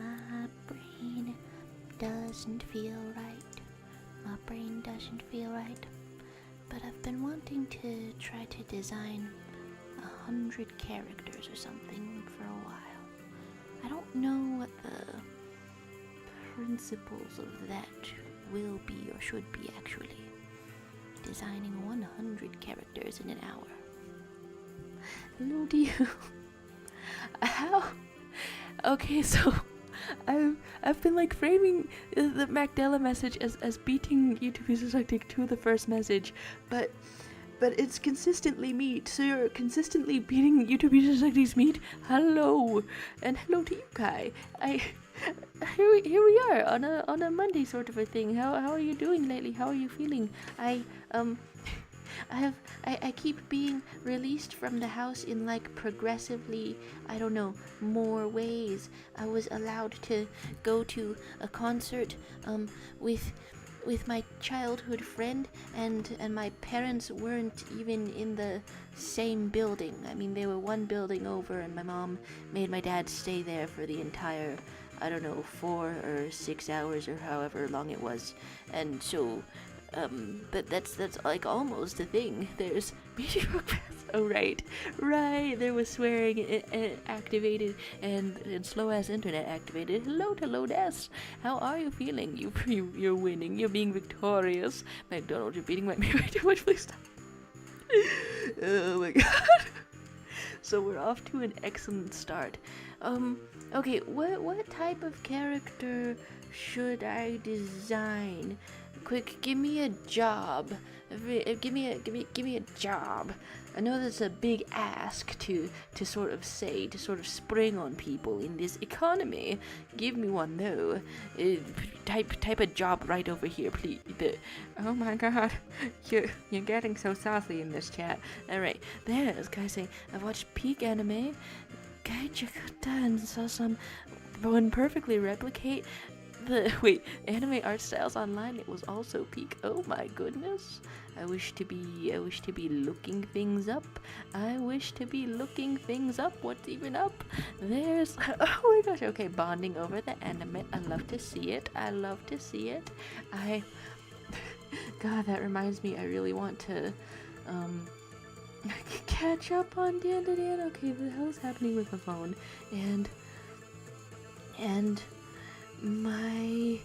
My brain doesn't feel right. My brain doesn't feel right. But I've been wanting to try to design 100 characters or something for a while. I don't know what the principles of that will be or should be actually. Designing 100 characters in an hour. Hello to you. How? Okay, so I've been like framing the Magdala message as beating YouTube Users Tactic to the first message, but it's consistently meat, so you're consistently beating YouTube Users Tactic's meat. Hello, and hello to you, Kai. Here we are on a Monday sort of a thing. How are you doing lately? How are you feeling? I keep being released from the house in like progressively, I don't know, more ways. I was allowed to go to a concert with my childhood friend, and my parents weren't even in the same building. I mean, they were one building over, and my mom made my dad stay there for the entire, I don't know, 4 or 6 hours or however long it was. And so but that's like almost a thing. There's Meteor Pass. Oh right, there was swearing activated and slow ass internet activated. Hello to Lodes. How are you feeling? You're winning. You're being victorious. McDonald, you're beating my way too much. Please stop. Oh my god. So we're off to an excellent start. Okay, what type of character should I design? Quick, give me a job. Give me a job. I know that's a big ask to sort of say, to sort of spring on people in this economy. Give me one though. Type a job right over here, please. Oh my god, you're getting so saucy in this chat. All right, there's guy saying I've watched peak anime. And saw someone perfectly replicate the anime art styles online. It was also peak. Oh my goodness. I wish to be looking things up. What's even up? There's oh my gosh. Okay, bonding over the anime. I love to see it. God, that reminds me, I really want to catch up on Dan. Okay, what the hell is happening with the phone? And my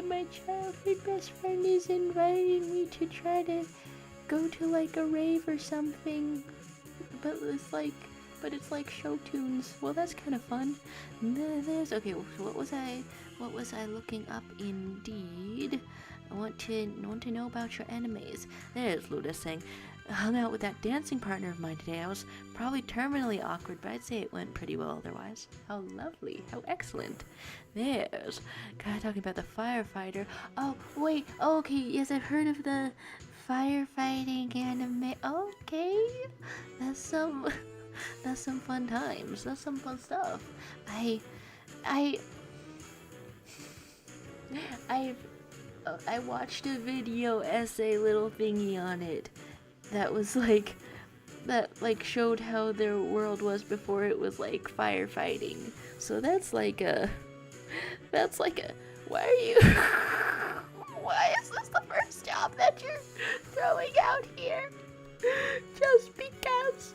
my childhood best friend is inviting me to try to go to like a rave or something, but it's like show tunes. Well, that's kind of fun. There's okay. So what was I looking up? Indeed, I want to know about your animes. There's Luda saying, I hung out with that dancing partner of mine today. I was probably terminally awkward, but I'd say it went pretty well otherwise. How lovely. How excellent. There's guy talking about the firefighter. Oh, wait. Oh, okay. Yes, I've heard of the firefighting anime. Okay. That's some fun times. That's some fun stuff. I watched a video essay little thingy on it that showed how their world was before it was like firefighting. So that's like a why are you why is this the first job that you're throwing out here? Just because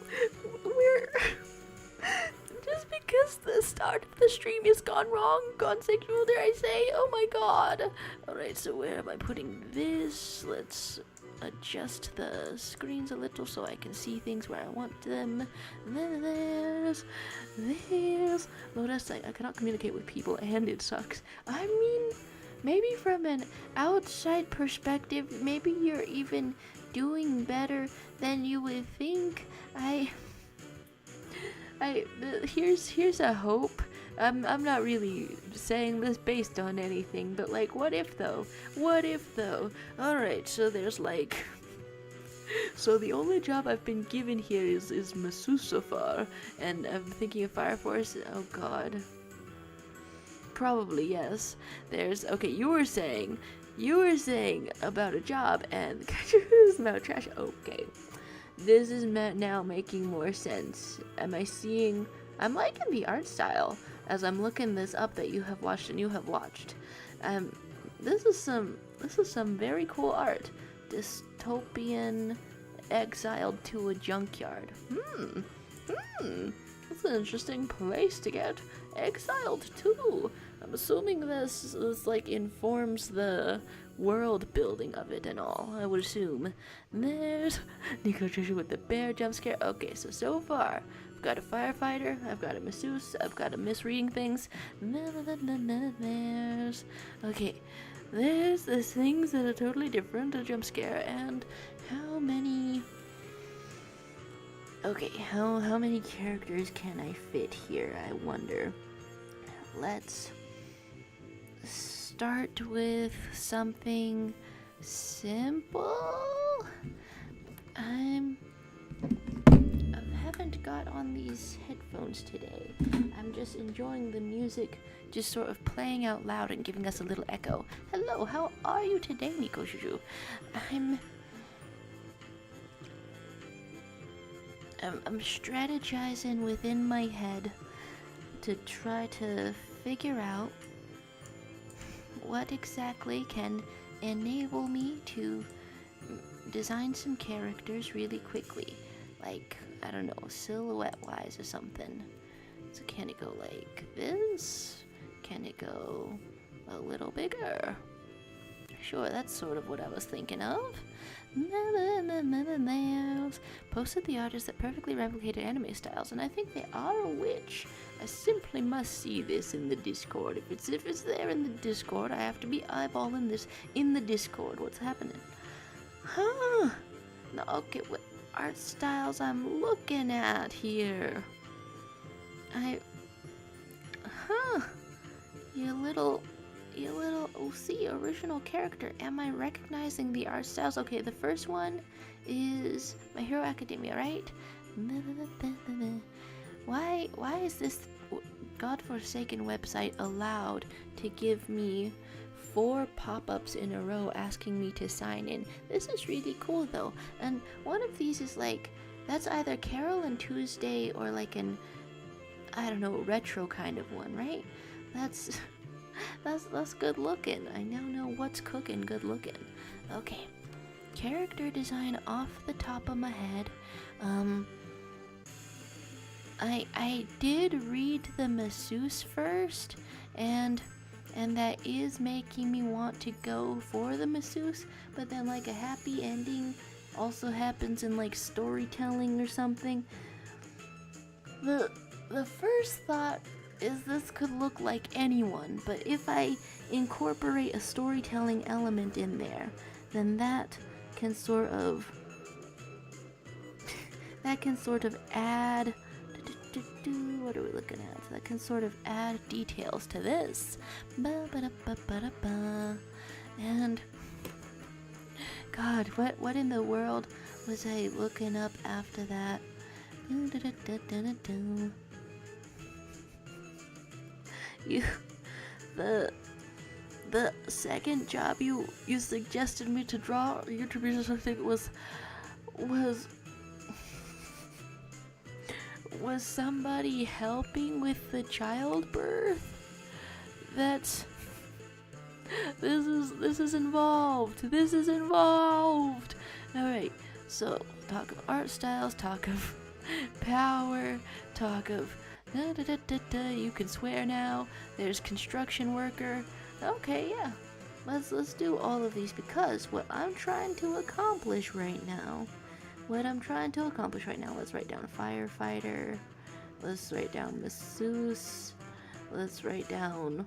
the start of the stream has gone wrong, gone sexual, dare I say? Oh my god. Alright, so where am I putting this? Let's adjust the screens a little so I can see things where I want them. There's Lotus, I cannot communicate with people and it sucks. I mean, maybe from an outside perspective, maybe you're even doing better than you would think. Here's a hope. I'm not really saying this based on anything, but like, what if though? Alright, so there's like so the only job I've been given here is Masusafar, and I'm thinking of Fire Force. Oh god. Probably yes. There's okay, you were saying about a job and about trash. Okay. this is now making more sense. Am I seeing? I'm liking the art style as I'm looking this up that you have watched and you have watched. Um, this is some very cool art. Dystopian, exiled to a junkyard. That's an interesting place to get exiled to. I'm assuming this like informs the world building of it and all, I would assume. And there's Nico Trisha with the bear jump scare. Okay, so far, I've got a firefighter, I've got a masseuse, I've got a misreading things. There's okay. There's things that are totally different, a jump scare, and how many... Okay, how many characters can I fit here, I wonder? Let's start with something simple. I haven't got on these headphones today. I'm just enjoying the music just sort of playing out loud and giving us a little echo. Hello, how are you today, Nico Juju? I'm strategizing within my head to try to figure out what exactly can enable me to design some characters really quickly. Like, I don't know, silhouette-wise or something. So can it go like this? Can it go a little bigger? Sure, that's sort of what I was thinking of. Posted the artists that perfectly replicated anime styles, and I think they are a witch. I simply must see this in the Discord. If it's there in the Discord, I have to be eyeballing this in the Discord. What's happening? Huh? No, okay, what art styles I'm looking at here? You little OC original character. Am I recognizing the art styles? Okay, the first one is My Hero Academia, right? Why is this godforsaken website allowed to give me 4 pop-ups in a row asking me to sign in? This is really cool though. And one of these is like, that's either Carol and Tuesday or like an, I don't know, retro kind of one, right? That's good looking. I now know what's cooking good looking. Okay. Character design off the top of my head. I did read the masseuse first, and that is making me want to go for the masseuse, but then like a happy ending also happens in like storytelling or something. The first thought is this could look like anyone, but if I incorporate a storytelling element in there, then that can sort of add what are we looking at? So that can sort of add details to this. And God, what in the world was I looking up after that? The second job you suggested me to draw, YouTube users, I think was somebody helping with the childbirth. This is involved. Alright, so talk of art styles, talk of power, talk of you can swear now. There's construction worker. Okay, yeah. Let's do all of these, because what I'm trying to accomplish right now, let's write down firefighter, let's write down masseuse, let's write down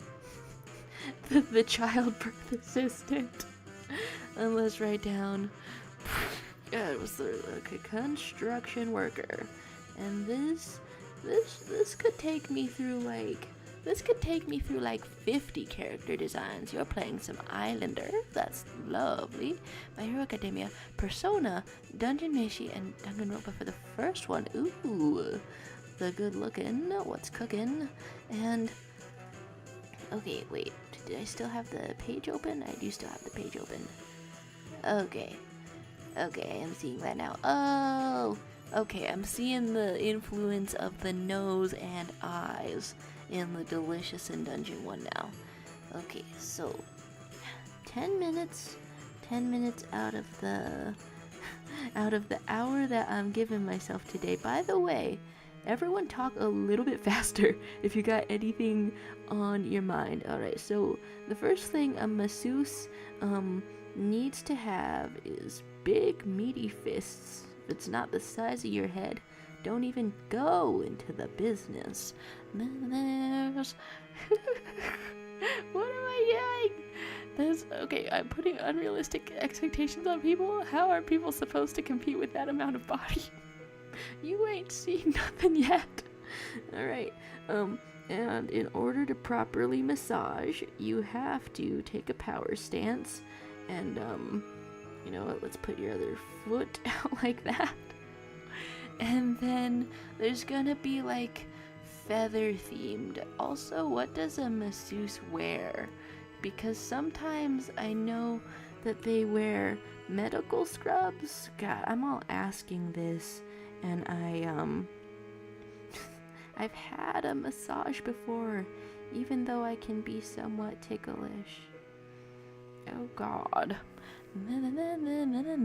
the childbirth assistant, and let's write down construction worker. And this could take me through like 50 character designs. You're playing some Islander. That's lovely. My Hero Academia, Persona, Dungeon Meshi, and Danganronpa for the first one. Ooh, the good looking. What's cooking? And okay, wait. Did I still have the page open? I do still have the page open. Okay. Okay, I'm seeing that now. Oh, okay, I'm seeing the influence of the nose and eyes in the Delicious in Dungeon 1 now. Okay, so 10 minutes, 10 minutes out of the hour that I'm giving myself today. By the way, everyone talk a little bit faster if you got anything on your mind. All right, so the first thing a masseuse needs to have is big meaty fists. If it's not the size of your head, don't even go into the business. There's what am I doing? Okay, I'm putting unrealistic expectations on people. How are people supposed to compete with that amount of body? You ain't seen nothing yet. Alright, and in order to properly massage, you have to take a power stance, and, you know what, let's put your other foot out like that. And then there's gonna be, like, feather themed. Also, what does a masseuse wear? Because sometimes I know that they wear medical scrubs. God, I'm all asking this, and I've had a massage before, even though I can be somewhat ticklish. Oh God.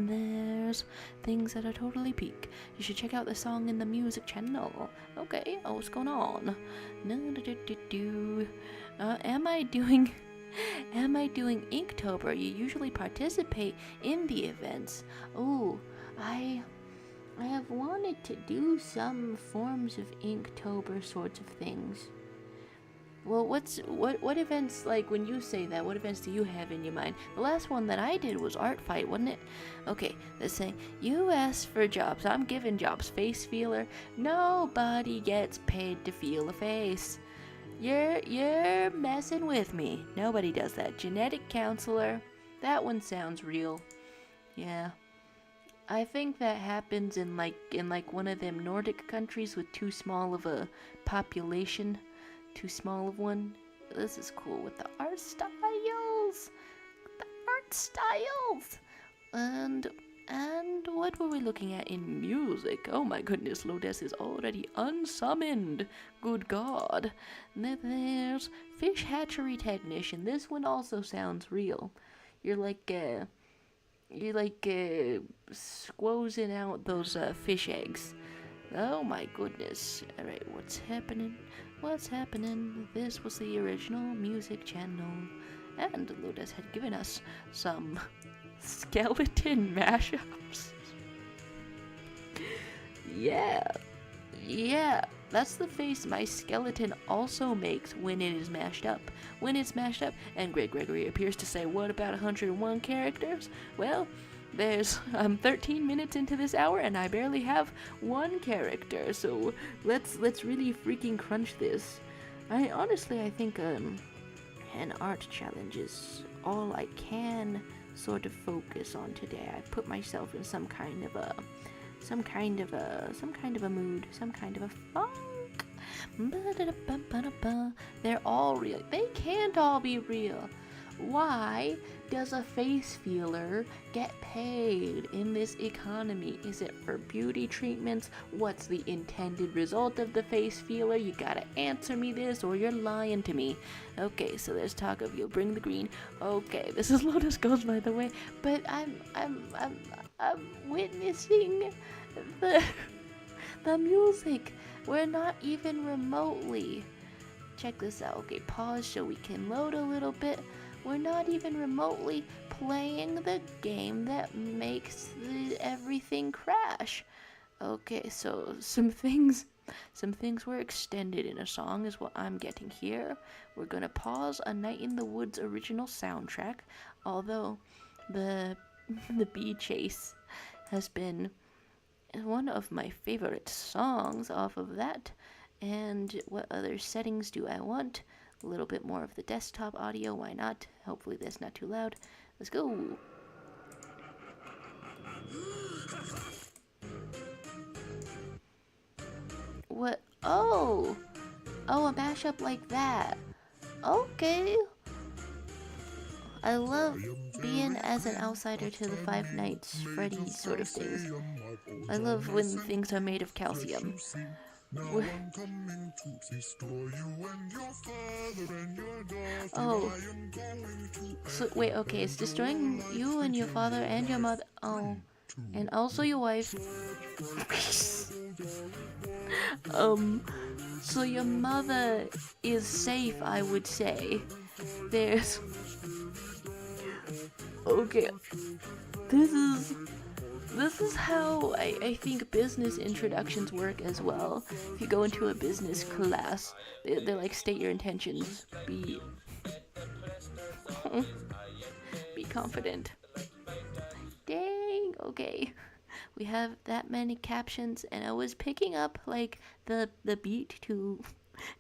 There's things that are totally peak. You should check out the song in the music channel. Okay, oh, what's going on? Am I doing Inktober? You usually participate in the events. Oh, I have wanted to do some forms of Inktober sorts of things. Well, what events, like, when you say that, what events do you have in your mind? The last one that I did was Art Fight, wasn't it? Okay, let's say, you asked for jobs, I'm giving jobs. Face feeler, nobody gets paid to feel a face. You're messing with me. Nobody does that. Genetic counselor, that one sounds real. Yeah. I think that happens in one of them Nordic countries with too small of a population. Too small of one. This is cool with the art styles. And what were we looking at in music? Oh my goodness, Lodes is already unsummoned. Good God. There's fish hatchery technician. This one also sounds real. You're like squozing out those fish eggs. Oh my goodness. Alright, what's happening? This was the original music channel. And Lodes had given us some skeleton mashups. Yeah, that's the face my skeleton also makes when it is mashed up. And Greg Gregory appears to say, what about 101 characters? Well, I'm 13 minutes into this hour and I barely have one character, so let's really freaking crunch this. I think an art challenge is all I can sort of focus on today. I put myself in some kind of a mood, some kind of a funk. They're all real. They can't all be real. Why does a face feeler get paid in this economy? Is it for beauty treatments? What's the intended result of the face feeler? You gotta answer me this or you're lying to me. Okay, so there's talk of you'll bring the green. Okay, this is Lotus Goes, by the way, but I'm witnessing the music. We're not even remotely. Check this out. Okay, pause so we can load a little bit. We're not even remotely playing the game that makes everything crash. Okay, so some things were extended in a song is what I'm getting here. We're gonna pause A Night in the Woods original soundtrack, although the bee chase has been one of my favorite songs off of that. And what other settings do I want? A little bit more of the desktop audio, why not? Hopefully that's not too loud. Let's go. What? Oh, a mashup like that. Okay. I love being as an outsider to the Five Nights Freddy sort of things. I love when things are made of calcium. Oh, so wait, okay, it's destroying you and your father and your mother. Oh, and also your wife. So your mother is safe, I would say. There's. Okay, this is how I think business introductions work as well. If you go into a business class, they're like, state your intentions, be be confident. Dang, okay. We have that many captions, and I was picking up like the beat to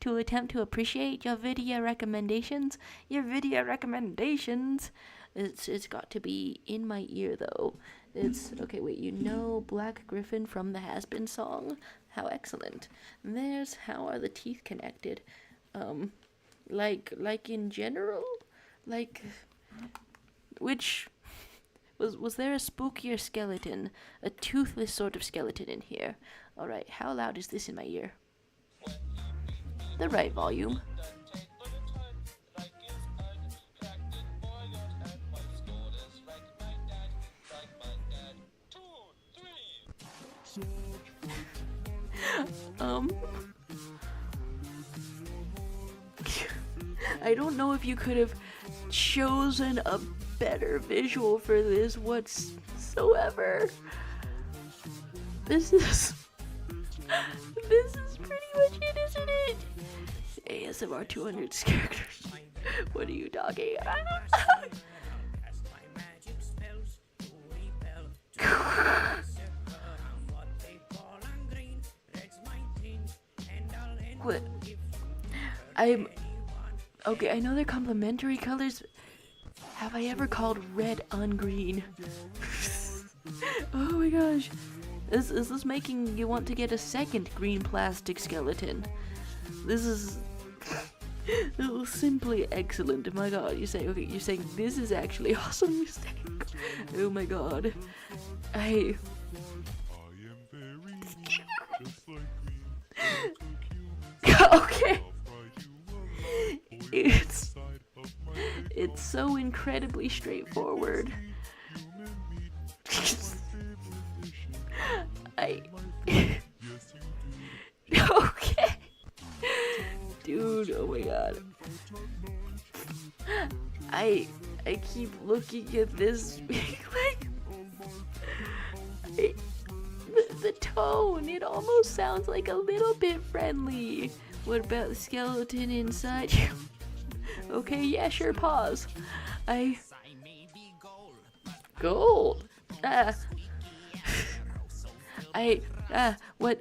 attempt to appreciate your video recommendations. Your video recommendations. It's got to be in my ear though. It's okay. Wait, you know Black Griffin from the Has Been song? How excellent! And there's How Are the Teeth Connected? Like in general, like which. Was there a spookier skeleton, a toothless sort of skeleton in here? Alright, how loud is this in my ear? The right volume. I don't know if you could have chosen a better visual for this whatsoever. This is pretty much it, isn't it? ASMR 200 characters. What are you talking about? What? Okay, I know they're complementary colors. Have I ever called red on green? Oh my gosh. Is this making you want to get a second green plastic skeleton? This is simply excellent. My god, you're saying this is actually awesome mistake. Oh my god. I okay. It's so incredibly straightforward. Okay. Dude, oh my god. I keep looking at this like the tone, it almost sounds like a little bit friendly. What about the skeleton inside you? Okay, yeah, sure, pause. Gold.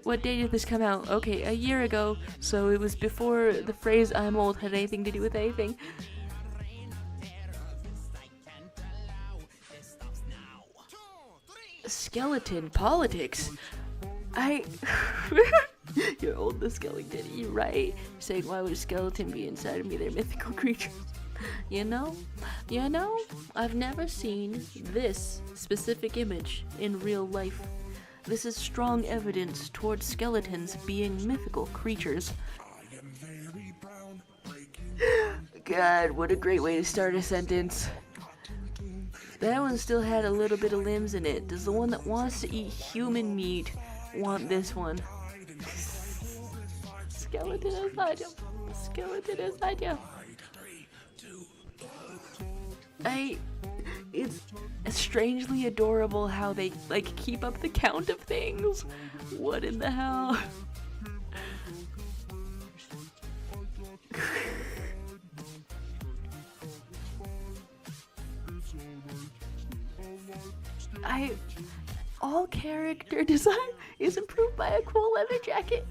What day did this come out? Okay, a year ago, so it was before the phrase "I'm old" had anything to do with anything. Skeleton politics. You're old, the skeleton. You're right. You're saying, why would a skeleton be inside of me? They're mythical creatures. You know, I've never seen this specific image in real life. This is strong evidence towards skeletons being mythical creatures. God, what a great way to start a sentence. That one still had a little bit of limbs in it. Does the one that wants to eat human meat want this one? Skeleton inside you. Skeleton inside you. It's strangely adorable how they like keep up the count of things. What in the hell? All character design is improved by a cool leather jacket.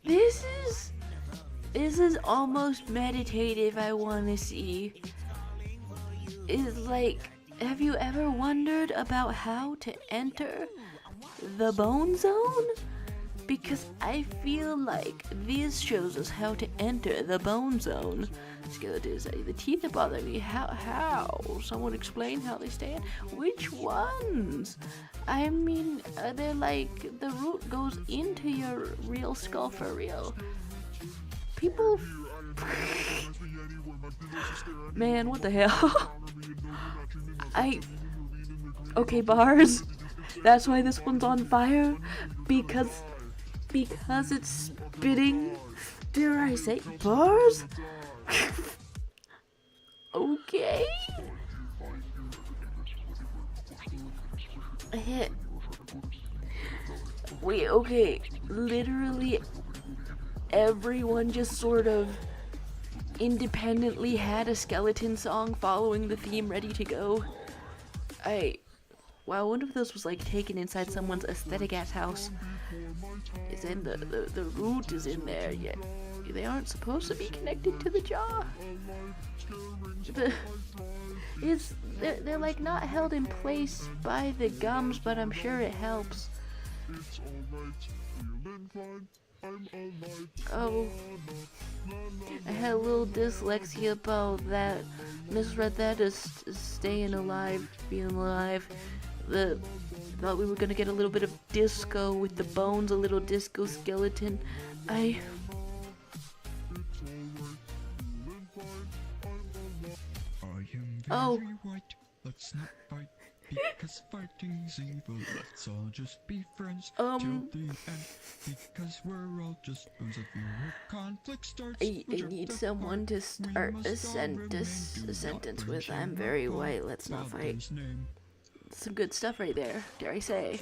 This is almost meditative. I want to see. It's like, have you ever wondered about how to enter the bone zone? because I feel like this shows us how to enter the bone zone. Skeletons, the teeth are bothering me. How? Someone explain how they stand? Which ones? I mean, they're like, the root goes into your real skull for real. People... Man, what the hell? Okay, bars. That's why this one's on fire? Because it's spitting, dare I say, bars? Okay. A hit. Wait, okay. Literally everyone just sort of independently had a skeleton song following the theme ready to go. Wow, I wonder if this was like taken inside someone's aesthetic ass house. Is in the root is in there yet. They aren't supposed to be connected to the jaw. They're like not held in place by the gums, but I'm sure it helps. Oh, I had a little dyslexia about that. Misread that as staying alive, being alive. Thought we were gonna get a little bit of disco with the bones, a little disco skeleton. Oh. Let's not fight because fighting's evil. Let's all just be friends till the end because we're all just bones. If your conflict starts, I need someone to start a sentence with. I'm very white. Let's not fight. Some good stuff right there, dare I say.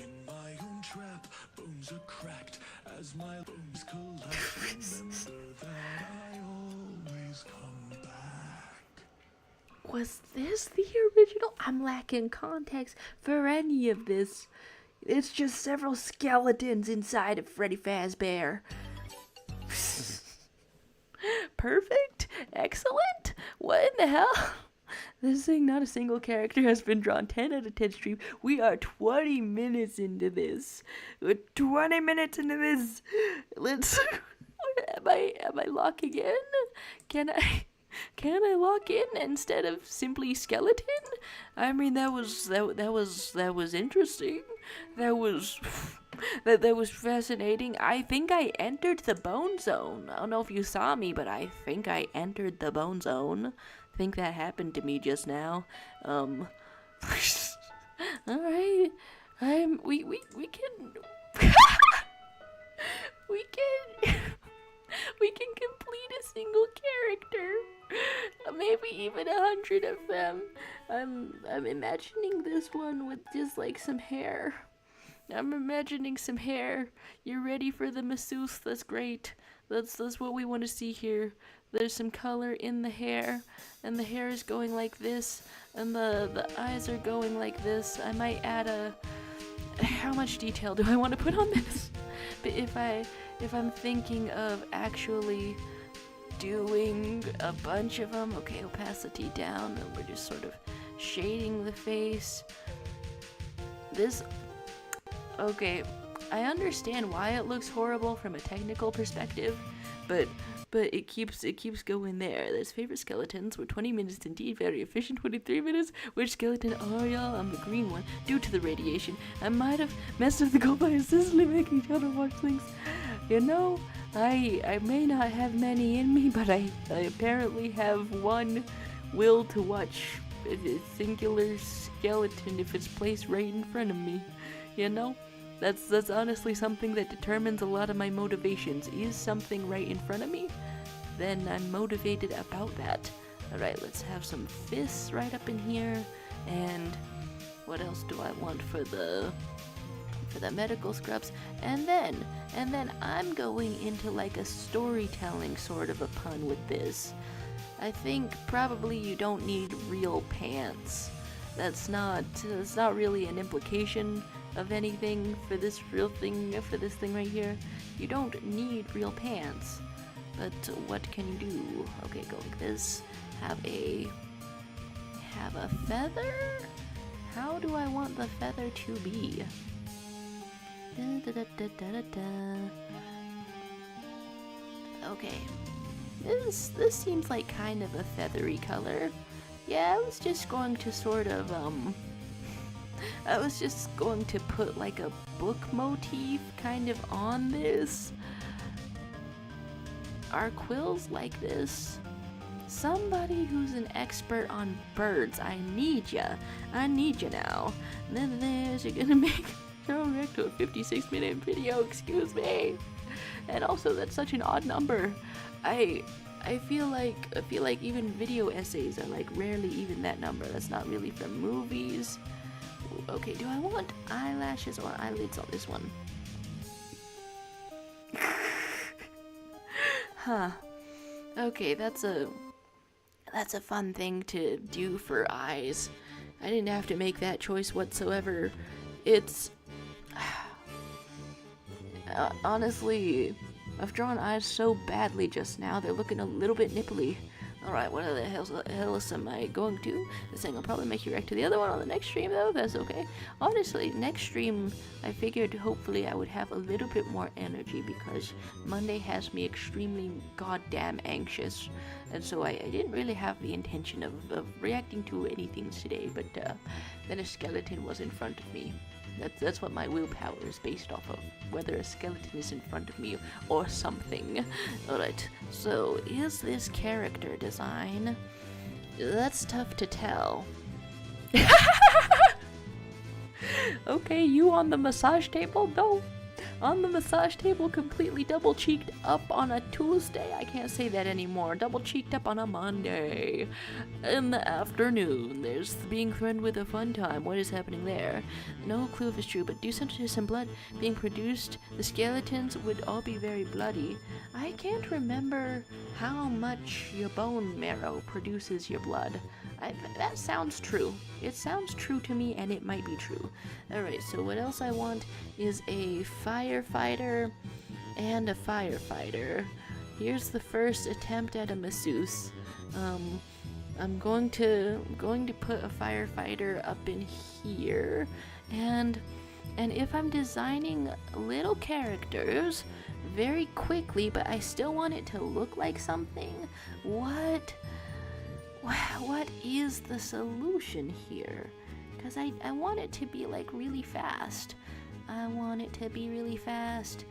Was this the original? I'm lacking context for any of this. It's just several skeletons inside of Freddy Fazbear. Perfect? Excellent? What in the hell? This thing, not a single character has been drawn. 10 out of 10 stream. We are 20 minutes into this. We're 20 minutes into this. Let's... Am I locking in? Can I lock in instead of simply skeleton? I mean, that was interesting. That was fascinating. I think I entered the bone zone. I don't know if you saw me, but I think I entered the bone zone. I think that happened to me just now. All right. We can we can complete a single character. Maybe even 100 of them. I'm imagining this one with just like some hair. I'm imagining some hair. You're ready for the masseuse? That's great. That's what we want to see here. There's some color in the hair, and the hair is going like this, and the eyes are going like this. I might add how much detail do I want to put on this? But if I'm thinking of actually doing a bunch of them, okay, opacity down, and we're just sort of shading the face. Okay, I understand why it looks horrible from a technical perspective, but it keeps going there. There's favorite skeletons. We're 20 minutes indeed, very efficient. 23 minutes. Which skeleton are y'all? I'm the green one. Due to the radiation, I might have messed up the goal by assistantly making each other watch things. You know, I may not have many in me, but I apparently have one will to watch a singular skeleton if it's placed right in front of me. You know? That's honestly something that determines a lot of my motivations. Is something right in front of me? Then I'm motivated about that. Alright, let's have some fists right up in here. And what else do I want for the medical scrubs? And then I'm going into like a storytelling sort of a pun with this. I think probably you don't need real pants. That's not really an implication of anything for this thing right here. You don't need real pants. But what can you do? Okay, go like this. Have a feather? How do I want the feather to be? Okay, this seems like kind of a feathery color. Yeah, I was just going to sort of I was just going to put like a book motif kind of on this. Are quills like this? Somebody who's an expert on birds, I need ya now. And then there's, you're gonna make back to a 56-minute video, excuse me. And also, that's such an odd number. I feel like even video essays are like rarely even that number. That's not really from movies. Okay, do I want eyelashes or eyelids on this one? Huh. Okay, that's a fun thing to do for eyes. I didn't have to make that choice whatsoever. It's honestly, I've drawn eyes so badly just now, they're looking a little bit nipply. Alright, what the hell am I going to? This thing will probably make you react to the other one on the next stream, though. That's okay. Honestly, next stream, I figured hopefully I would have a little bit more energy because Monday has me extremely goddamn anxious. And so I didn't really have the intention of reacting to anything today, but then a skeleton was in front of me. That's what my willpower is based off of, whether a skeleton is in front of me or something. Alright, so is this character design? That's tough to tell. Okay, you on the massage table? No. On the massage table, completely double-cheeked up on a Tuesday. I can't say that anymore. Double-cheeked up on a Monday. In the afternoon, there's being threatened with a fun time. What is happening there? No clue if it's true, but due to some blood being produced, the skeletons would all be very bloody. I can't remember how much your bone marrow produces your blood. That sounds true. It sounds true to me, and it might be true. Alright, so what else I want is a firefighter and a firefighter. Here's the first attempt at a masseuse. I'm going to put a firefighter up in here, and if I'm designing little characters very quickly, but I still want it to look like something, what is the solution here? Because I want it to be like really fast. I want it to be really fast.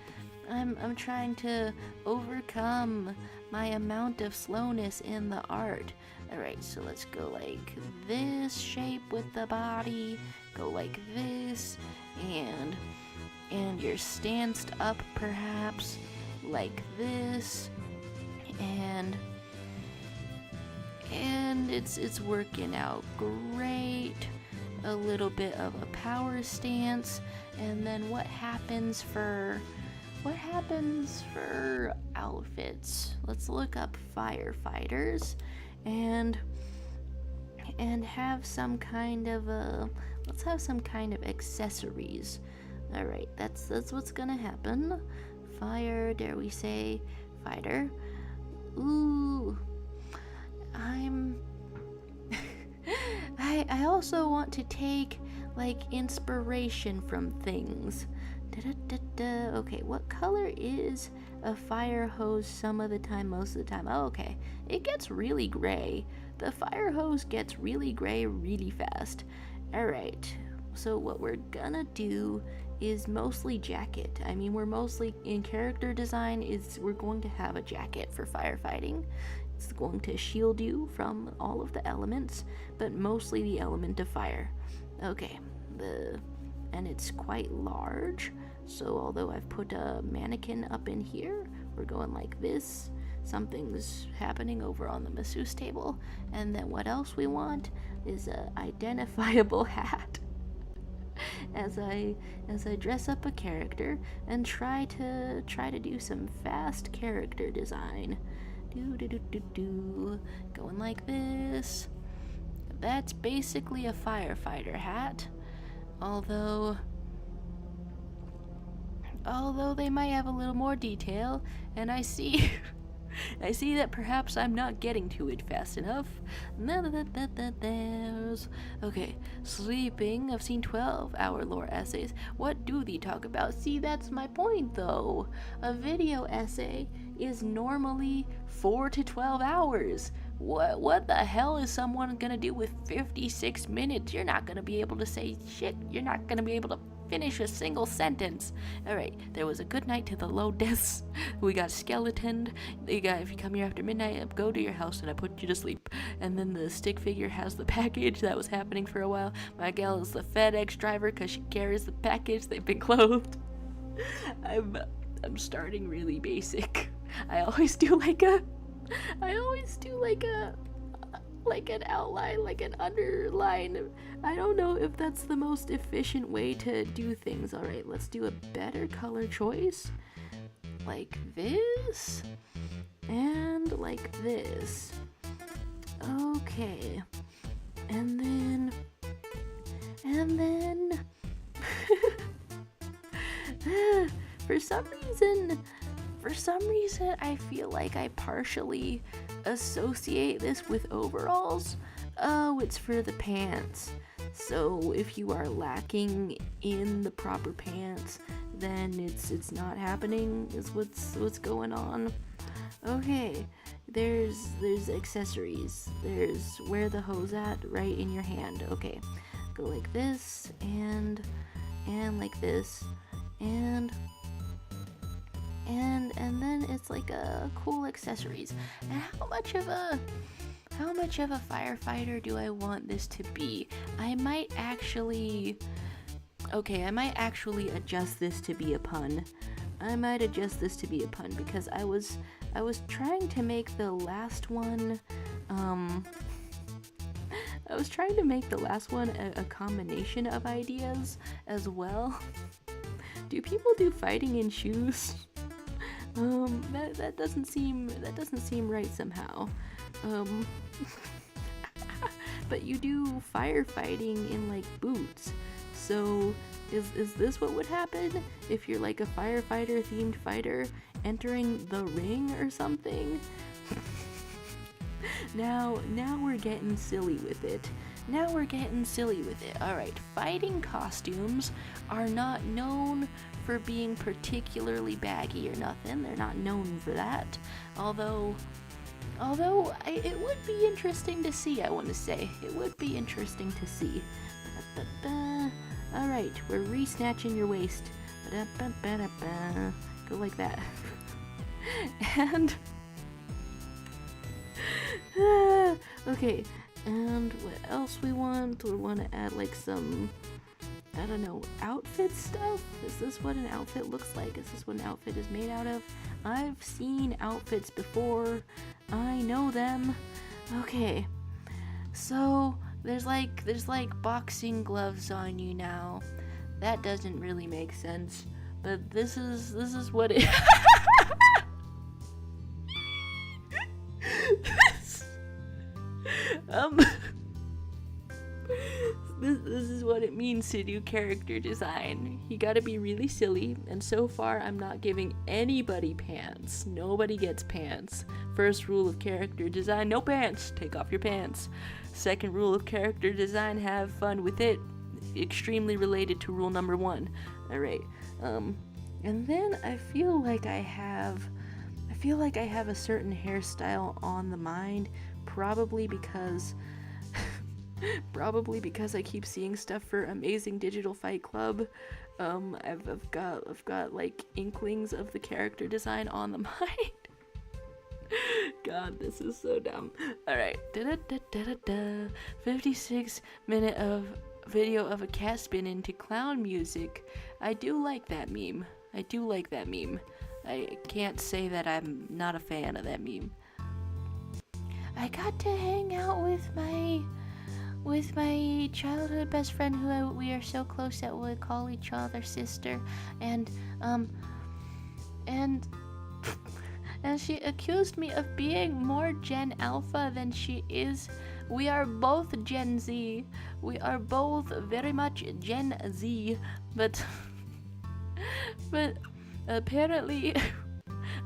I'm trying to overcome my amount of slowness in the art. Alright, so let's go like this shape with the body, go like this, and you're stanced up perhaps like this, and it's working out great. A little bit of a power stance, and then what happens for outfits? Let's look up firefighters and have some kind of let's have some kind of accessories. All right, that's what's gonna happen. Fire, dare we say fighter? Ooh, I also want to take like inspiration from things. Okay, what color is a fire hose some of the time, most of the time? Oh, okay, it gets really gray. The fire hose gets really gray really fast. Alright, so what we're gonna do is mostly jacket. I mean, we're mostly in character design, we're going to have a jacket for firefighting. It's going to shield you from all of the elements, but mostly the element of fire. Okay, and it's quite large, so although I've put a mannequin up in here, we're going like this. Something's happening over on the masseuse table, and then what else we want is a identifiable hat. As I dress up a character and try to do some fast character design. Going like this. That's basically a firefighter hat. Although they might have a little more detail, and I see I see that perhaps I'm not getting to it fast enough. Okay, sleeping. I've seen 12-hour lore essays. What do they talk about? See, that's my point, though. A video essay is normally 4 to 12 hours. What the hell is someone gonna do with 56 minutes? You're not gonna be able to say shit. You're not gonna be able to finish a single sentence. Alright, there was a good night to the low deaths. We got skeletoned. If you come here after midnight, I go to your house and I put you to sleep. And then the stick figure has the package. That was happening for a while. My gal is the FedEx driver because she carries the package. They've been clothed. I'm starting really basic. I always do like an outline, like an underline. I don't know if that's the most efficient way to do things. Alright, let's do a better color choice. Like this. And like this. Okay. And then for some reason I feel like I partially associate this with overalls. Oh, it's for the pants. So if you are lacking in the proper pants, then it's not happening, is what's going on. Okay, there's accessories. There's wear the hose at right in your hand. Okay, go like this and like this and then it's like a cool accessories. And how much of a firefighter do I want this to be? I might actually adjust this to be a pun. Because I was trying to make the last one a combination of ideas as well. Do people do fighting in shoes? That doesn't seem right somehow. But you do firefighting in like boots. So is this what would happen if you're like a firefighter themed fighter entering the ring or something? Now we're getting silly with it. Alright, fighting costumes are not known for being particularly baggy or nothing. They're not known for that. Although it would be interesting to see, I want to say. It would be interesting to see. Alright, we're re-snatching your waist. Go like that. And... okay, and what else we want? We want to add like some, I don't know, outfit stuff? Is this what an outfit looks like? Is this what an outfit is made out of? I've seen outfits before. I know them. Okay, so there's like boxing gloves on you now. That doesn't really make sense, but this is what it this is what it means to do character design. You gotta be really silly, and so far I'm not giving anybody pants. Nobody gets pants. First rule of character design, no pants. Take off your pants. Second rule of character design, have fun with it. Extremely related to rule number 1. Alright, and then I feel like I have a certain hairstyle on the mind, probably because I keep seeing stuff for Amazing Digital Fight Club. I've got like inklings of the character design on the mind. God, this is so dumb. Alright. 56-minute of video of a cat spinning to clown music. I do like that meme. I can't say that I'm not a fan of that meme. I got to hang out with my childhood best friend who we are so close that we call each other sister, and she accused me of being more Gen Alpha than she is. We are both Gen Z. We are both very much Gen Z, but apparently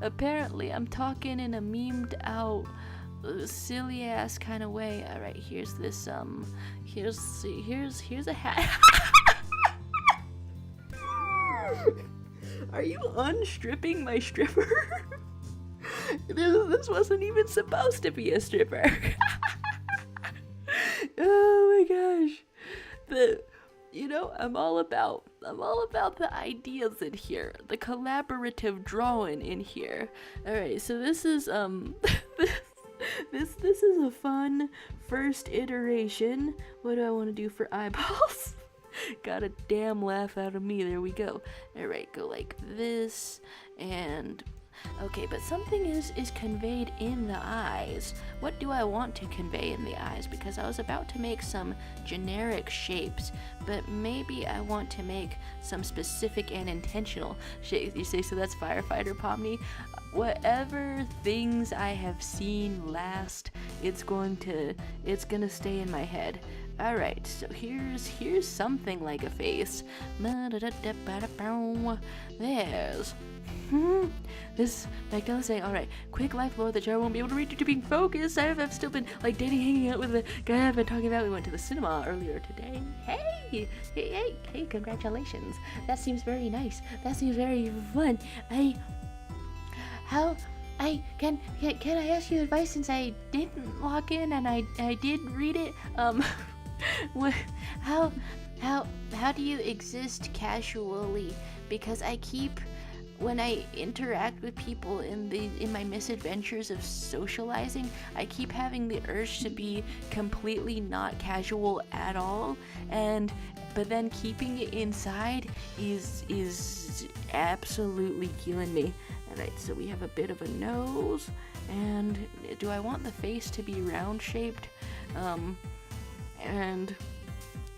apparently I'm talking in a memed out silly ass kind of way. All right, here's this here's a hat. Are you unstripping my stripper? This wasn't even supposed to be a stripper. Oh my gosh. I'm all about the ideas in here, the collaborative drawing in here. All right, so this is this is a fun first iteration. What do I want to do for eyeballs? Got a damn laugh out of me. There we go. All right, go like this, and okay, but something is conveyed in the eyes. What do I want to convey in the eyes? Because I was about to make some generic shapes, but maybe I want to make some specific and intentional shapes. You say, so that's Firefighter Pomni? Whatever things I have seen last, it's gonna stay in my head. Alright, so here's something like a face. There's this Magdalena saying, alright, quick life lore that Jar won't be able to read due to being focused. I've still been like dating, hanging out with the guy I've been talking about. We went to the cinema earlier today. Hey, congratulations. That seems very nice. That seems very fun. Can I ask you advice since I didn't log in and I did read it? How do you exist casually? Because when I interact with people in my misadventures of socializing, I keep having the urge to be completely not casual at all, but then keeping it inside is absolutely killing me. Alright, so we have a bit of a nose, and do I want the face to be round shaped? And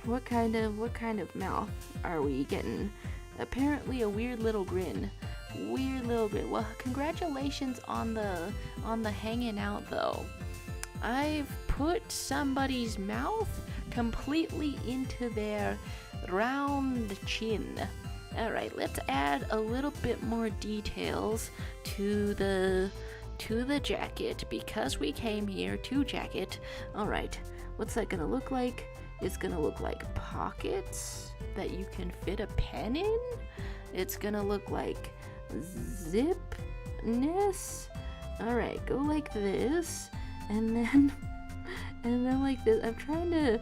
what kind of mouth are we getting? Apparently a weird little grin. Well, congratulations on the hanging out though. I've put somebody's mouth completely into their round chin. Alright, let's add a little bit more details to the jacket, because we came here to jacket. Alright, what's that gonna look like? It's gonna look like pockets that you can fit a pen in. It's gonna look like zipness. Alright, go like this, and then like this. I'm trying to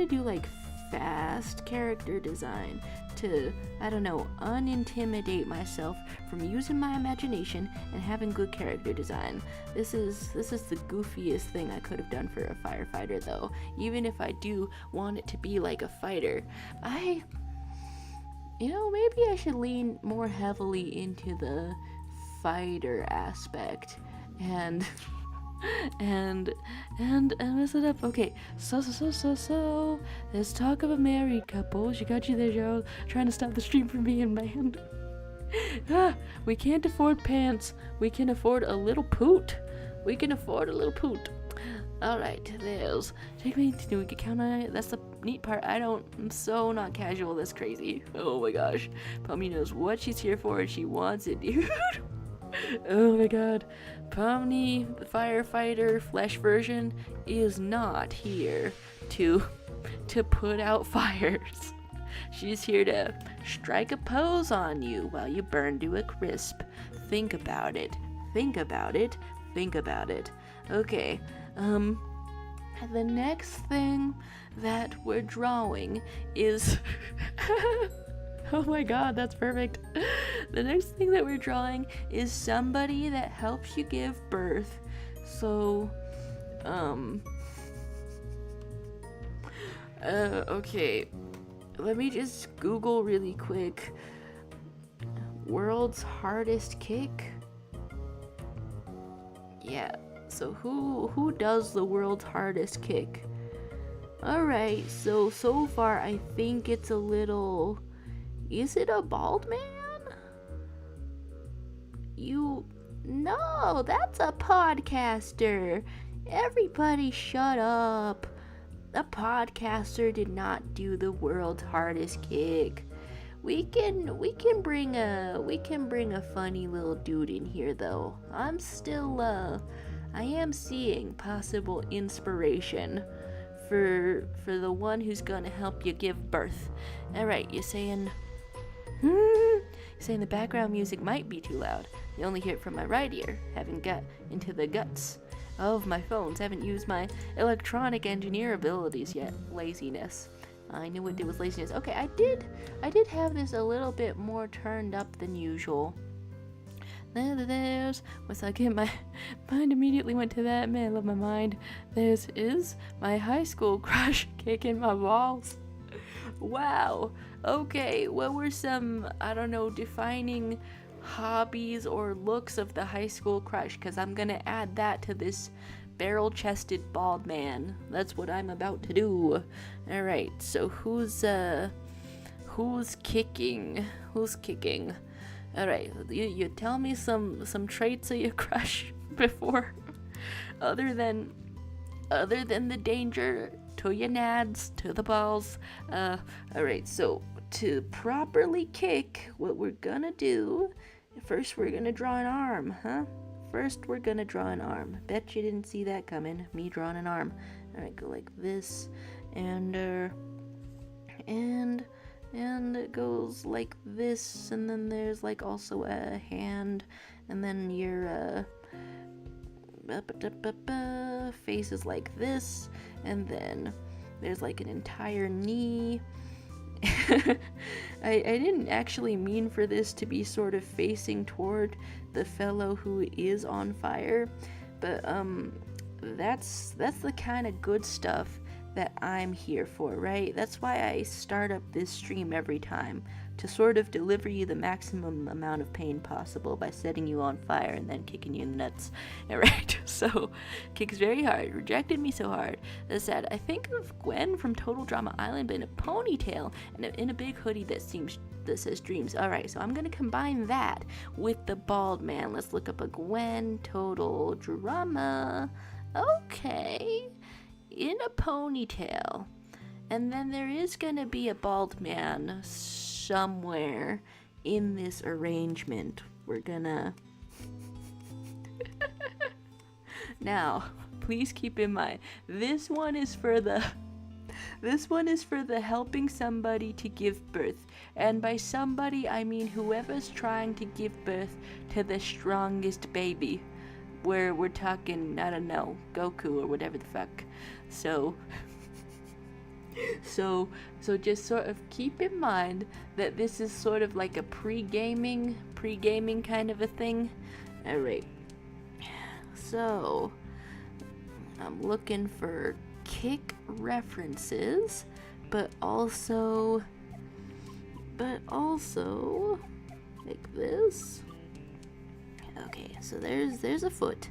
do like fast character design to, I don't know, unintimidate myself from using my imagination and having good character design. This is the goofiest thing I could have done for a firefighter though, even if I do want it to be like a fighter. Maybe I should lean more heavily into the fighter aspect and mess it up. Okay, so let's talk of a married couple. She got you there, Joe, trying to stop the stream from being banned. We can't afford pants. We can afford a little poot. Alright, there's take me to we can count on it. That's the neat part. I'm so not casual. That's crazy. Oh my gosh. Pomni knows what she's here for and she wants it, dude. Oh my god. Pomni, the firefighter flesh version, is not here to put out fires. She's here to strike a pose on you while you burn to a crisp. Think about it. Okay, the next thing that we're drawing is oh my god, that's perfect. The next thing that we're drawing is somebody that helps you give birth. So, okay. Let me just Google really quick. World's hardest kick? Yeah, so who does the world's hardest kick? Alright, so far I think it's a little... Is it a bald man? No, that's a podcaster. Everybody shut up. A podcaster did not do the world's hardest kick. we can bring a funny little dude in here though. I am seeing possible inspiration for the one who's gonna help you give birth. All right, you're saying the background music might be too loud. You only hear it from my right ear. Haven't got into the guts of my phones. Haven't used my electronic engineer abilities yet. Laziness. I knew what it was laziness. Okay, I did have this a little bit more turned up than usual. There's, once I get my mind immediately went to that. Man, I love my mind. This is my high school crush kicking my balls. Wow. Okay, what were some, I don't know, defining hobbies or looks of the high school crush? Because I'm gonna add that to this barrel-chested bald man. That's what I'm about to do. All right, so who's kicking? Who's kicking? All right, you tell me some traits of your crush before, other than the danger to your nads, to the balls. All right, so to properly kick, what we're gonna do, first we're gonna draw an arm, huh? First we're gonna draw an arm. Bet you didn't see that coming, me drawing an arm. All right, go like this, and it goes like this, and then there's like also a hand, and then your face is like this, and then there's like an entire knee. I didn't actually mean for this to be sort of facing toward the fellow who is on fire, but that's the kind of good stuff that I'm here for, right? That's why I start up this stream every time, to sort of deliver you the maximum amount of pain possible by setting you on fire and then kicking you in the nuts. Alright, so kicks very hard, rejected me so hard. That said, I think of Gwen from Total Drama Island, but in a ponytail and in a big hoodie that says dreams. Alright, so I'm gonna combine that with the bald man. Let's look up a Gwen Total Drama. Okay, in a ponytail. And then there is gonna be a bald man somewhere in this arrangement. We're gonna now, please keep in mind, this one is for the helping somebody to give birth. And by somebody, I mean whoever's trying to give birth to the strongest baby. Where we're talking, I don't know, Goku or whatever the fuck. So just sort of keep in mind that this is sort of like a pre-gaming kind of a thing. Alright. So I'm looking for kick references, but also like this. Okay, so there's a foot.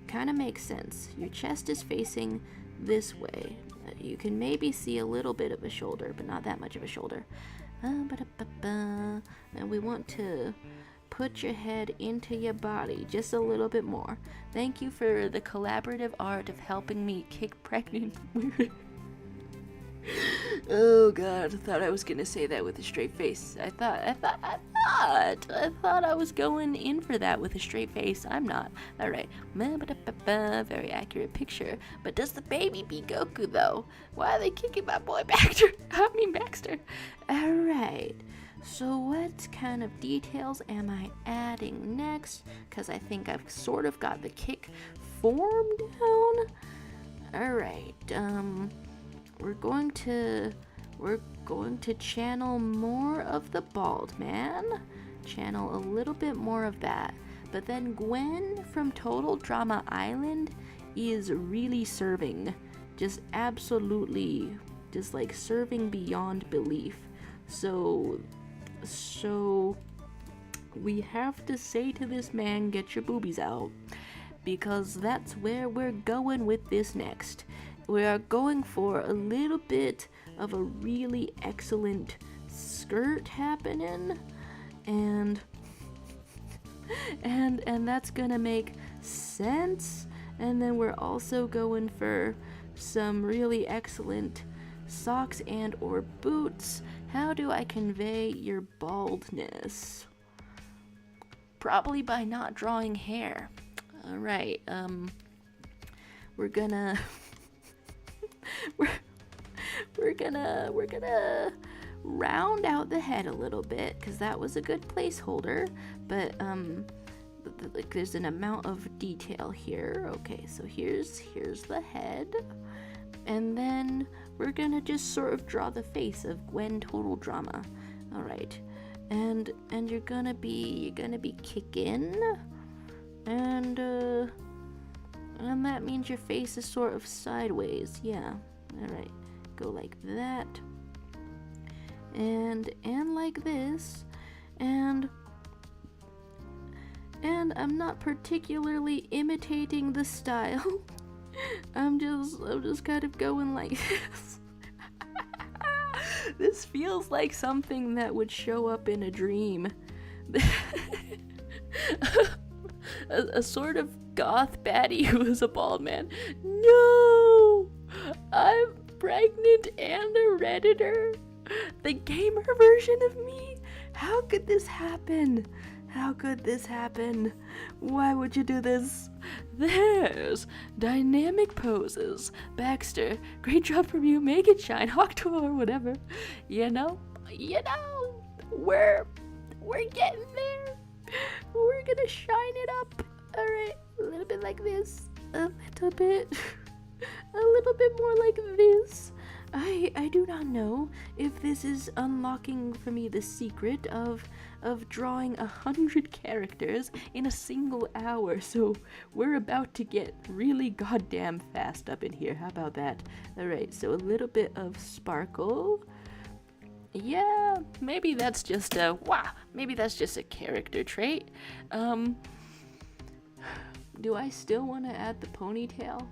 Kind of makes sense. Your chest is facing this way. You can maybe see a little bit of a shoulder, but not that much of a shoulder. And we want to put your head into your body just a little bit more. Thank you for the collaborative art of helping me kick pregnant women. Oh god, I thought I was gonna say that with a straight face. I thought I was going in for that with a straight face. I'm not. Alright. Very accurate picture. But does the baby be Goku though? Why are they kicking my boy Baxter? Baxter. Alright. So what kind of details am I adding next? Because I think I've sort of got the kick form down. Alright. We're going to channel more of the bald man, channel a little bit more of that, but then Gwen from Total Drama Island is really serving, just absolutely, just like serving beyond belief. So we have to say to this man, get your boobies out, because that's where we're going with this next. We are going for a little bit of a really excellent skirt happening, and that's gonna make sense. And then we're also going for some really excellent socks and or boots, How do I convey your baldness? Probably by not drawing hair. All right. We're gonna we're gonna round out the head a little bit because that was a good placeholder, but like there's an amount of detail here. Okay, so here's the head, and then we're gonna just sort of draw the face of Gwen Total Drama. All right, and you're gonna be kicking, and that means your face is sort of sideways. Yeah. All right, go like that, and like this, and I'm not particularly imitating the style. I'm just kind of going like this. This feels like something that would show up in a dream. a sort of goth baddie who is a bald man. No! I'm pregnant and a Redditor. The gamer version of me? How could this happen? How could this happen? Why would you do this? There's dynamic poses. Baxter, great job from you. Make it shine. Hawktour or whatever. You know, we're getting there. We're gonna shine it up. All right, a little bit like this. A little bit more like this. I do not know if this is unlocking for me the secret of drawing 100 characters in a single hour, so we're about to get really goddamn fast up in here. How about that? Alright, so a little bit of sparkle. Yeah, maybe that's just a character trait. Do I still want to add the ponytail?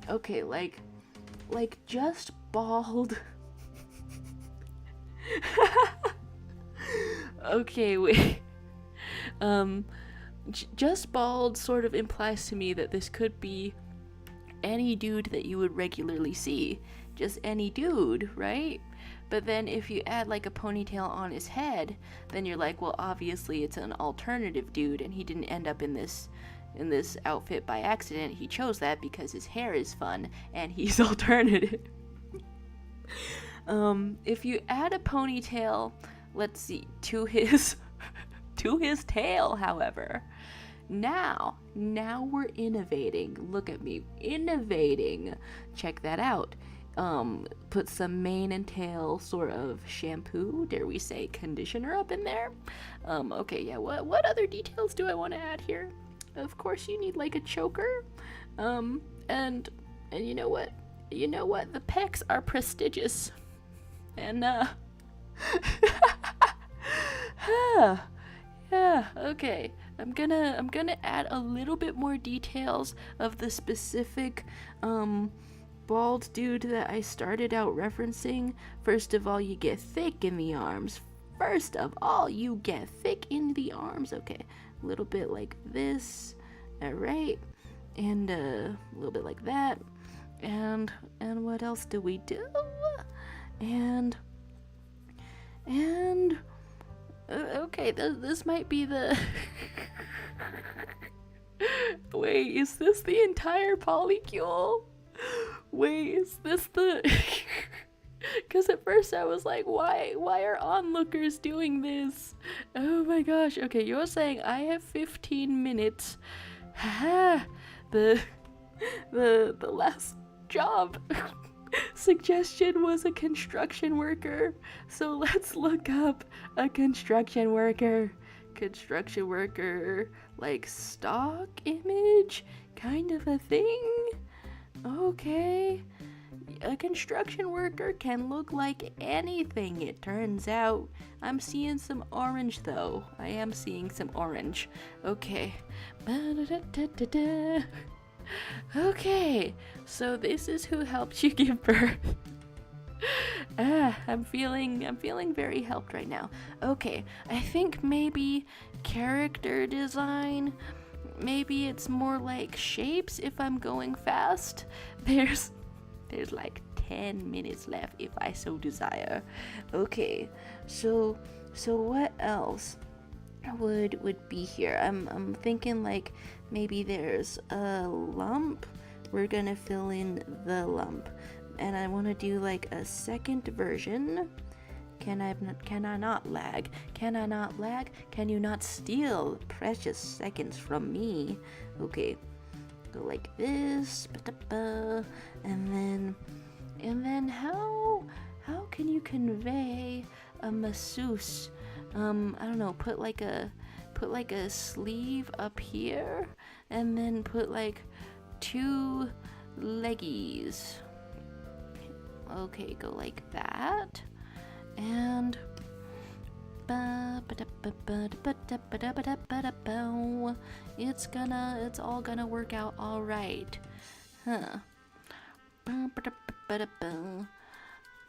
Okay, like just bald. Okay, wait. Just bald sort of implies to me that this could be any dude that you would regularly see. Just any dude, right? But then if you add like a ponytail on his head, then you're like, well, obviously it's an alternative dude and he didn't end up in this outfit by accident. He chose that because his hair is fun and he's alternative. If you add a ponytail, let's see, to his tail, however, now we're innovating. Look at me, innovating. Check that out. Put some mane and tail sort of shampoo, dare we say conditioner up in there. Okay, yeah, what other details do I want to add here? Of course you need like a choker. And you know what? The pecs are prestigious. And yeah, okay. I'm gonna add a little bit more details of the specific bald dude that I started out referencing. First of all, you get thick in the arms. Okay, a little bit like this. All right, and a little bit like that. And what else do we do? And okay, this might be the wait, is this the entire polycule? Wait, is this the because at first I was like, why are onlookers doing this? Oh my gosh. Okay, you're saying I have 15 minutes. Haha. The last job suggestion was a construction worker. So let's look up a construction worker. Construction worker, like stock image kind of a thing. Okay. A construction worker can look like anything, it turns out. I'm seeing some orange, though. I am seeing some orange. Okay. Okay, so this is who helped you give birth. I'm feeling very helped right now. Okay, I think maybe character design. Maybe it's more like shapes if I'm going fast. There's like 10 minutes left if I so desire. Okay, so what else would be here? I'm thinking like maybe there's a lump. We're gonna fill in the lump, and I want to do like a second version. Can I not lag? Can I not lag? Can you not steal precious seconds from me? Okay, go like this, and then how can you convey a masseuse? I don't know. Put like a sleeve up here, and then put like 2 leggies. Okay, go like that. And it's all gonna work out all right. Huh.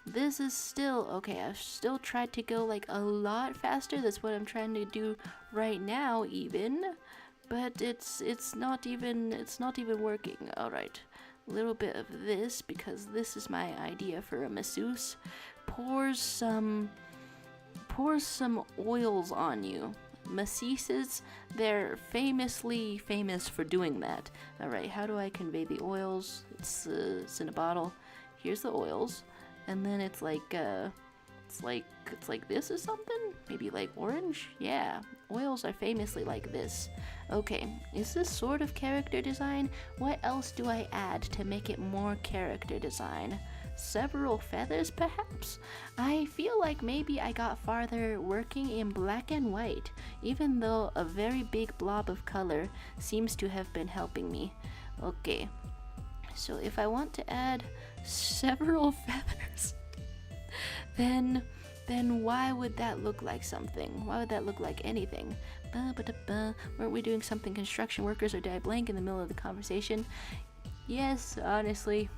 This is still okay. I've still tried to go like a lot faster. That's what I'm trying to do right now even, but it's not even working. All right. A little bit of this, because this is my idea for a masseuse. Pour some oils on you. Masseuses, they're famously famous for doing that. All right, how do I convey the oils? It's in a bottle. Here's the oils, and then it's like this or something. Maybe like orange. Yeah, oils are famously like this. Okay, is this sort of character design? What else do I add to make it more character design? Several feathers, perhaps? I feel like maybe I got farther working in black and white, even though a very big blob of color seems to have been helping me. Okay, so if I want to add several feathers, then why would that look like something? Why would that look like anything? Weren't we doing something construction workers, or did I blank in the middle of the conversation? Yes, honestly,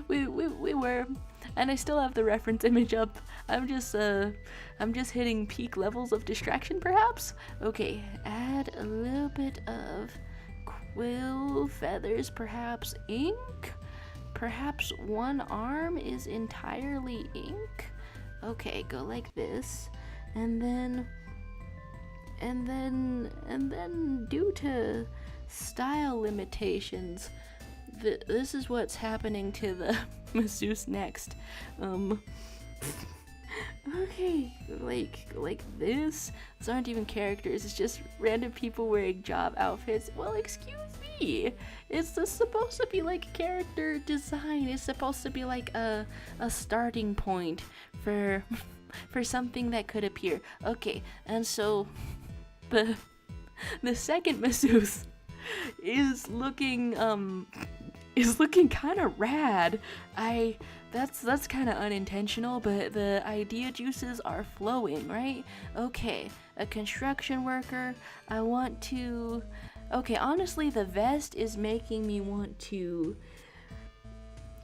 we were, and I still have the reference image up. I'm just hitting peak levels of distraction, perhaps. Okay, add a little bit of quill feathers, perhaps ink. Perhaps one arm is entirely ink. Okay, go like this, and then due to style limitations, this is what's happening to the masseuse next. Okay, like this. These aren't even characters. It's just random people wearing job outfits. Well, excuse me. It's just supposed to be like character design. It's supposed to be like a starting point for something that could appear. Okay, and so the second masseuse is looking kind of rad. That's kind of unintentional, but the idea juices are flowing, right? Okay, a construction worker. I want to. Okay, honestly, the vest is making me want to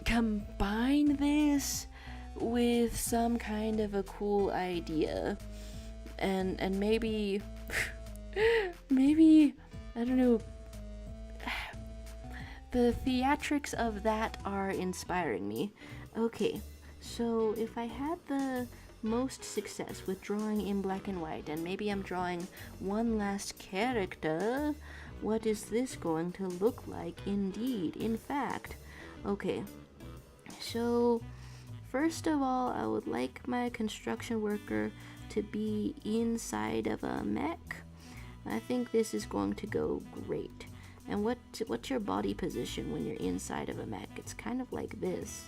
combine this with some kind of a cool idea, and maybe maybe, I don't know. The theatrics of that are inspiring me. Okay, so if I had the most success with drawing in black and white, and maybe I'm drawing one last character, what is this going to look like indeed, in fact? Okay, so first of all, I would like my construction worker to be inside of a mech. I think this is going to go great. And what's your body position when you're inside of a mech? It's kind of like this.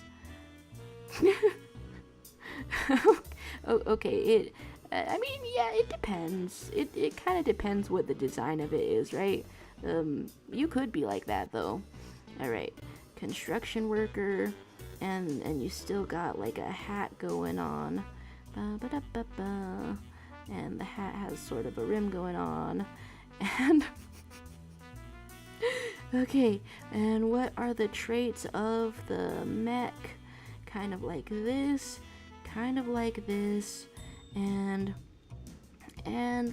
Oh, okay, it depends. It kind of depends what the design of it is, right? You could be like that, though. Alright, construction worker, and you still got like a hat going on. And the hat has sort of a rim going on. And okay, and what are the traits of the mech? Kind of like this, and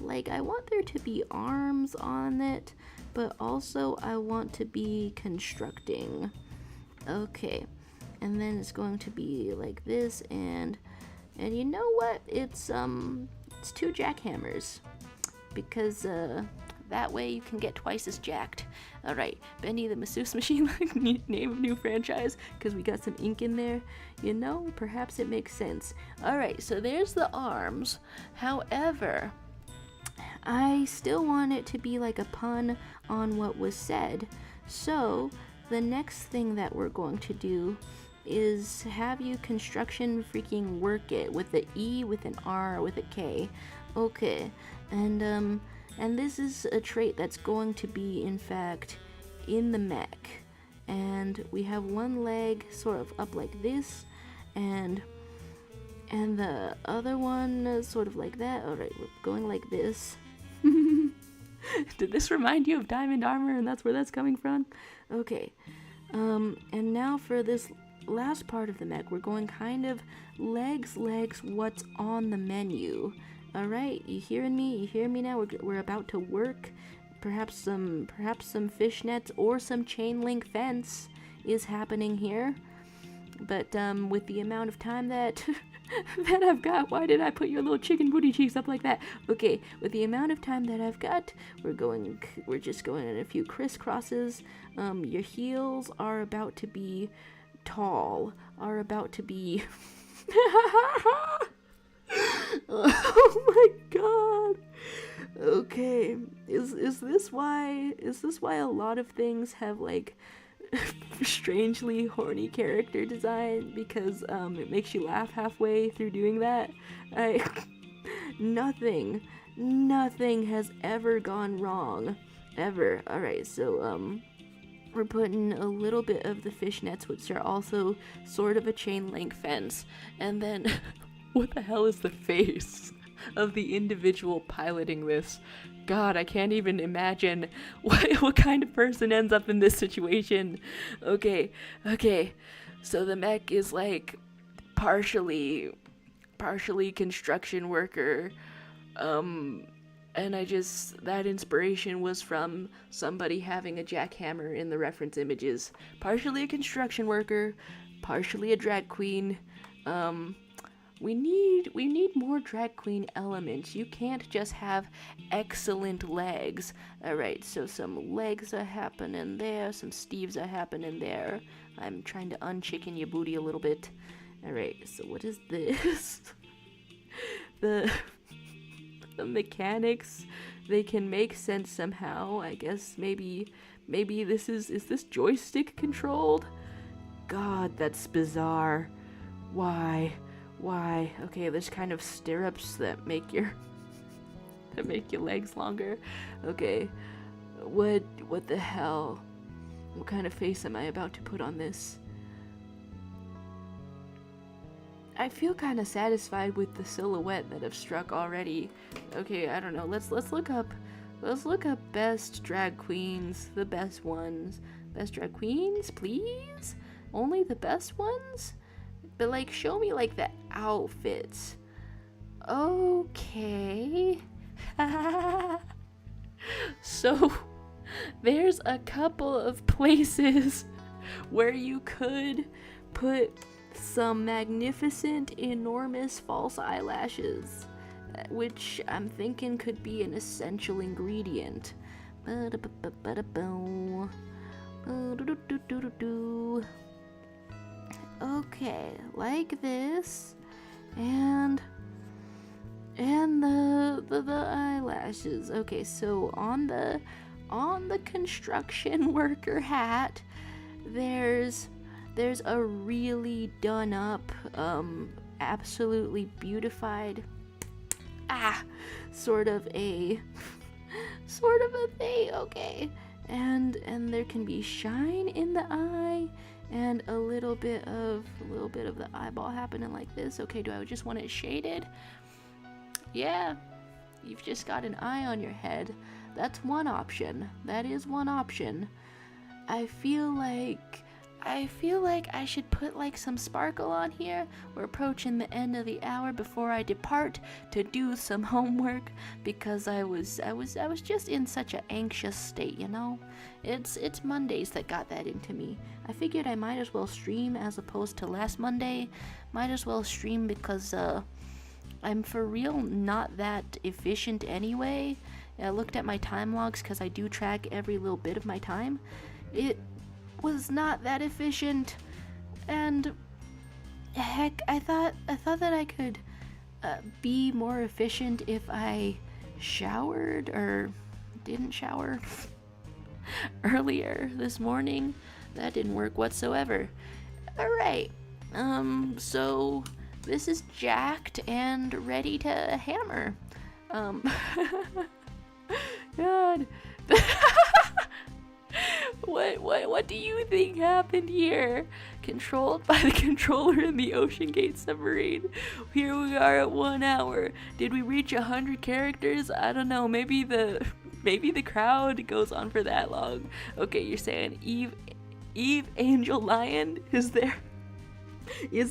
like I want there to be arms on it, but also I want to be constructing. Okay, and then it's going to be like this, and you know what? It's 2 jackhammers, because that way you can get twice as jacked. All right, Bendy the Masseuse Machine, name of new franchise, because we got some ink in there. You know, perhaps it makes sense. All right, so there's the arms. However, I still want it to be like a pun on what was said. So the next thing that we're going to do is have you construction freaking work it with the E, with an R, with a K. Okay, and this is a trait that's going to be, in fact, in the mech. And we have one leg sort of up like this, and the other one sort of like that. Alright, we're going like this. Did this remind you of Diamond Armor and that's where that's coming from? Okay. And now for this last part of the mech, we're going kind of legs, what's on the menu. Alright, you hearing me? You hear me now? We're about to work. Perhaps some fishnets or some chain link fence is happening here. But with the amount of time that that I've got, why did I put your little chicken booty cheeks up like that? Okay, with the amount of time that I've got, we're just going in a few crisscrosses. Your heels are about to be tall, are about to be oh my god. Okay, is this why a lot of things have like strangely horny character design, because it makes you laugh halfway through doing that? Nothing has ever gone wrong, ever. Alright, so we're putting a little bit of the fishnets, which are also sort of a chain link fence, and then what the hell is the face of the individual piloting this? God, I can't even imagine what kind of person ends up in this situation. Okay, so the mech is like partially construction worker, and that inspiration was from somebody having a jackhammer in the reference images. Partially a construction worker, partially a drag queen. We need more drag queen elements. You can't just have excellent legs. Alright, so some legs are happening there, some steves are happening there. I'm trying to unchicken your booty a little bit. Alright, so what is this? The mechanics, they can make sense somehow. I guess maybe this is this joystick controlled? God, that's bizarre. Why? Okay, there's kind of stirrups that make your legs longer. Okay, what the hell? What kind of face am I about to put on this? I feel kind of satisfied with the silhouette that I've struck already. Okay, I don't know. Let's look up best drag queens, the best ones. Best drag queens, please? Only the best ones? But like, show me like the outfits. Okay. So there's a couple of places where you could put some magnificent, enormous false eyelashes, which I'm thinking could be an essential ingredient. Okay, like this, and the eyelashes. Okay, so on the construction worker hat, there's a really done up, absolutely beautified, sort of a thing. Okay, and there can be shine in the eye, and a little bit of the eyeball happening like this. Okay, do I just want it shaded? Yeah, you've just got an eye on your head. That's one option. That is one option. I feel like I feel like I should put like some sparkle on here. We're approaching the end of the hour before I depart to do some homework because I was just in such an anxious state, you know? It's Mondays that got that into me. I figured I might as well stream as opposed to last Monday. Might as well stream because I'm for real not that efficient anyway. I looked at my time logs because I do track every little bit of my time. It was not that efficient, and heck, I thought that I could be more efficient if I showered or didn't shower earlier this morning. That didn't work whatsoever. Alright, so this is jacked and ready to hammer. God. What do you think happened here? Controlled by the controller in the Ocean Gate submarine. Here we are at 1 hour. Did we reach 100 characters? I don't know. Maybe the crowd goes on for that long. Okay, you're saying Eve Angel Lion is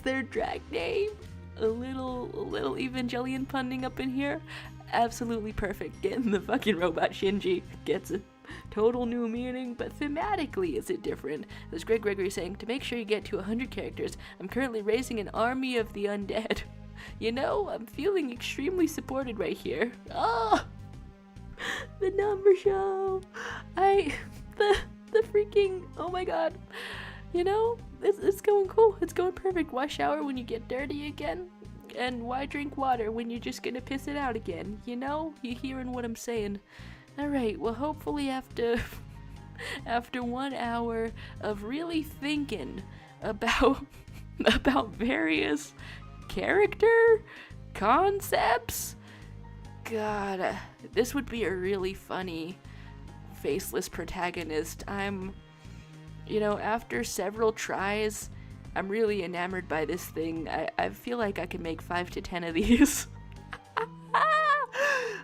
their drag name? A little Evangelion punning up in here. Absolutely perfect. Getting the fucking robot Shinji gets a total new meaning, but thematically is it different? As Greg Gregory saying, to make sure you get to 100 characters, I'm currently raising an army of the undead. You know, I'm feeling extremely supported right here. Oh, the number show. The freaking, oh my god. You know, it's going cool. It's going perfect. Why shower when you get dirty again? And why drink water when you're just gonna piss it out again? You know? You hearing what I'm saying? Alright, well hopefully after 1 hour of really thinking about various character concepts, God, this would be a really funny faceless protagonist. After several tries, I'm really enamored by this thing. I feel like I can make 5 to 10 of these.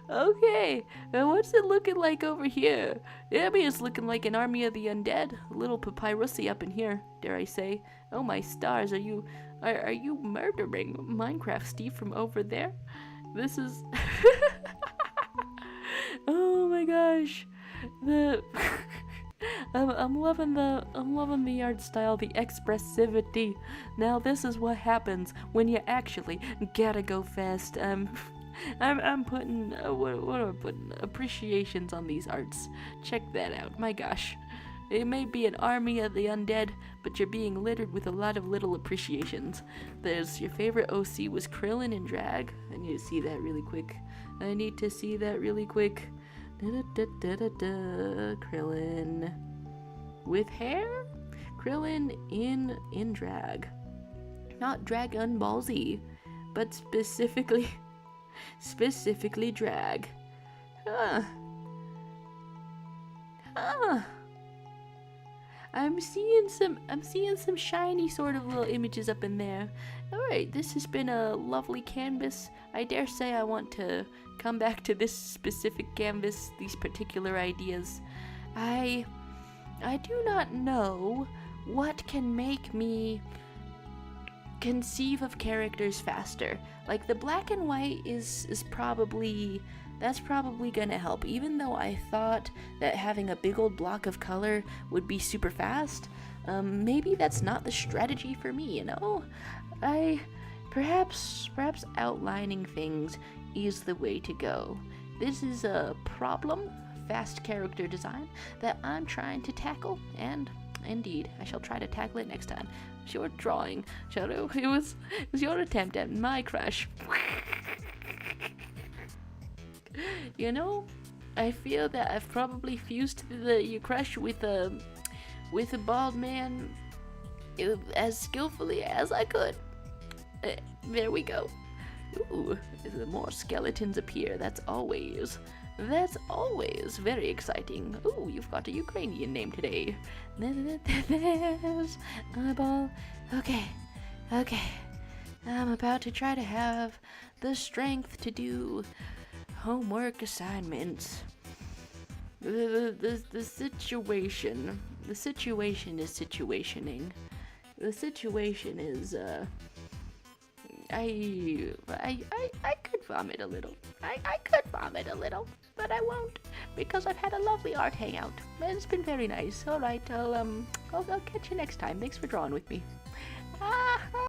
Okay, now what's it looking like over here? Abby is looking like an army of the undead. A little papyrusy up in here, dare I say. Oh my stars, are you murdering Minecraft Steve from over there? This is oh my gosh. I'm loving the art style, the expressivity. Now this is what happens when you actually gotta go fast. I'm putting what am I putting? Appreciations on these arts. Check that out. My gosh. It may be an army of the undead, but you're being littered with a lot of little appreciations. There's your favorite OC was Krillin in drag. I need to see that really quick. Krillin with hair? Krillin in drag. Not Dragon Ball Z, but specifically drag. I'm seeing some shiny sort of little images up in there. Alright, this has been a lovely canvas. I dare say I want to come back to this specific canvas, these particular ideas. I do not know what can make me conceive of characters faster. Like the black and white is probably gonna help, even though I thought that having a big old block of color would be super fast. Maybe that's not the strategy for me, you know? Perhaps outlining things is the way to go. This is a problem, fast character design, that I'm trying to tackle, and indeed, I shall try to tackle it next time. Short drawing, Shadow. It was your attempt at my crush. You know, I feel that I've probably fused your crush with a bald man as skillfully as I could. There we go. Ooh, the more skeletons appear. That's always very exciting. Ooh, you've got a Ukrainian name today. There's eyeball. Okay. I'm about to try to have the strength to do homework assignments. The situation. The situation is situationing. The situation is, I could vomit a little. I could vomit a little, but I won't because I've had a lovely art hangout. It's been very nice. All right, I'll catch you next time. Thanks for drawing with me.